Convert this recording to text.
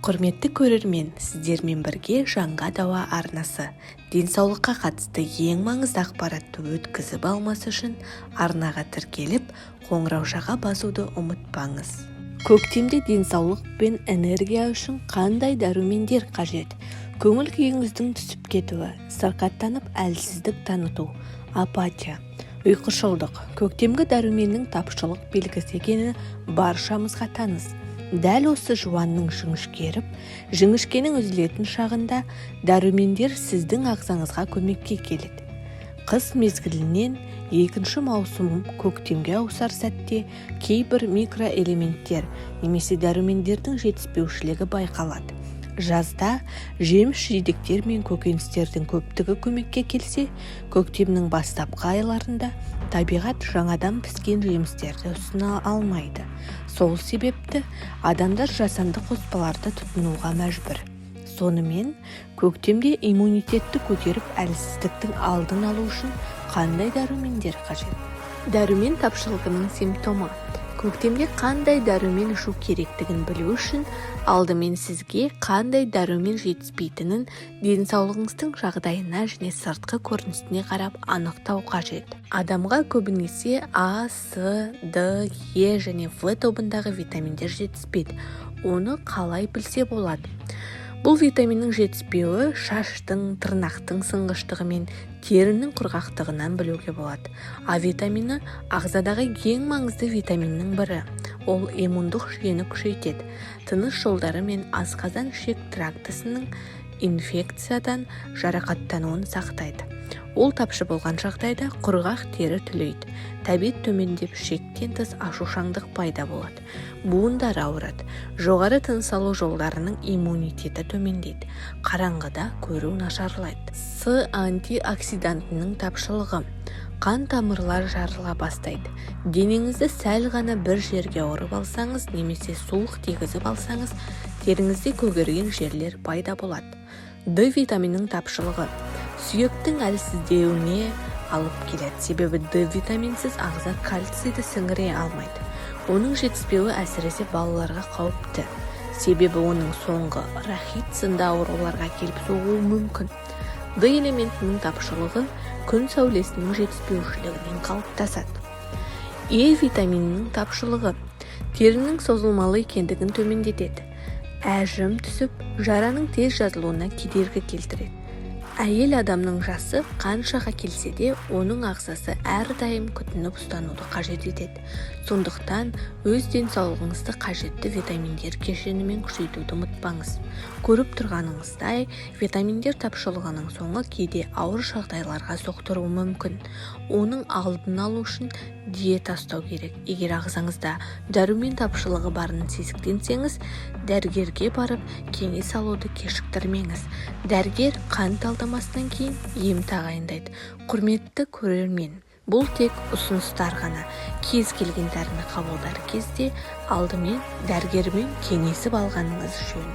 Құрметті көрермен, сіздермен бірге Жаңға Дауа арнасы денсаулыққа қатысты ең маңызды ақпаратты өткізіп алмас үшін арнаға тіркеліп, қоңыраушаға басуды ұмытпаңыз. Көктемде денсаулық пен энергия үшін қандай дәрумендер қажет? Көңіл күйіңіздің түсіп кетуі, сырқаттанып әлсіздік таныту, апатия, ұйқышылдық, көктемгі дәруменнің тапшылық белгісі екені баршамызға таныс. Дәл осы жуанның жіңішкенің үзілетін шағында дәрумендер сіздің ағзаңызға көмекке келеді. Қыс мезгілінен екінші маусым көктемге ауысар сәтте кейбір микроэлементтер немесе дәрумендердің жетіспеушілігі байқалады. Жазда жеміс-жидектер мен көкөністердің көптігі көмекке келсе, көктемнің бастапқы айларында табиғат жаңадан піскен жемістерді ұсына алмайды. Сол себепті адамдар жасанды қоспаларды тұтынуға мәжбүр. Сонымен, көктемде иммунитетті көтеріп әлсіздіктің алдын алу үшін қандай дәрумендер қажет? Дәрумен тапшылығының симптомы. Көктемде қандай дәрумен ішу керектігін білу үшін алдымен сізге қандай дәрумен жетіспейтінін денсаулығыңыздың жағдайына және сыртқы көрінісіне қарап анықтау қажет. Адамға көбінесе А, С, Д, Е және В тобындағы витаминдер жетіспейді. Оны қалай білсе болады? Бұл витаминнің жетіспеуі шаштың, тырнақтың сынғыштығы мен терінің құрғақтығынан білуге болады. А витамині ағзадағы ең маңызды витаминнің бірі. Ол иммундық жүйені күшейтеді. Тыныс жолдары мен асқазан ішек трактісінің инфекциядан жарақаттануын сақтайды. Ол тапшы болған жағдайда құрғақ тері түлейді. Тәбет төмендеп, шектен тыс ашушаңдық пайда болады. Буындар ауырады. Жоғары тыныс алу жолдарының иммунитеті төмендейді. Қараңғыда көру нашарлайды. С антиоксидантының тапшылығы. Қан тамырлар жарыла бастайды. Денеңізді сәл ғана бір жерге ұрып алсаңыз, немесе суық тигізіп алсаңыз, теріңізде көгерген жерлер пайда болады. Д витаминінің тапшылығы. Сүйектің әлсіздеуіне алып келеді. Себебі Д витаминсіз ағза кальцийді сіңіре алмайды. Оның жетіспеуі әсіресе балаларға қауіпті. Себебі оның соңғы рахит сынды ауруларға келіп соғуы мүмкін. Д элементінің тапшылығы күн сәулесінің жетіспеушілігінен қалыптасады. Е витаминінің тапшылығы терінің созылмалы екендігін төмендетеді. Әжім түсіп, жараның тез жазылуына кедергі келтіреді. Әйел адамның жасы қаншаға келсе де, оның ағзасы әрдайым күтініп ұстануды қажет етеді. Сондықтан өз денсаулығыңызды қажетті витаминдер кешенімен күшейтуді ұмытпаңыз. Көріп тұрғаныңыздай, витаминдер тапшылығының соңы кейде ауыр жағдайларға соқтыруы мүмкін. Оның алдын алу үшін диета ұстау керек. Егер ағзаңызда дәрумен тапшылығы барын сезіктенсеңіз, дәрігерге барып кеңес алуды кешіктірмеңіз. Дәрігер қан талдамасынан кейін ем тағайындайды. Құрметті көрермен, бұл тек ұсыныстар ғана. Кез келген дәріні қабылдар кезде алдымен дәрігермен кеңесіп алғаныңыз жөн.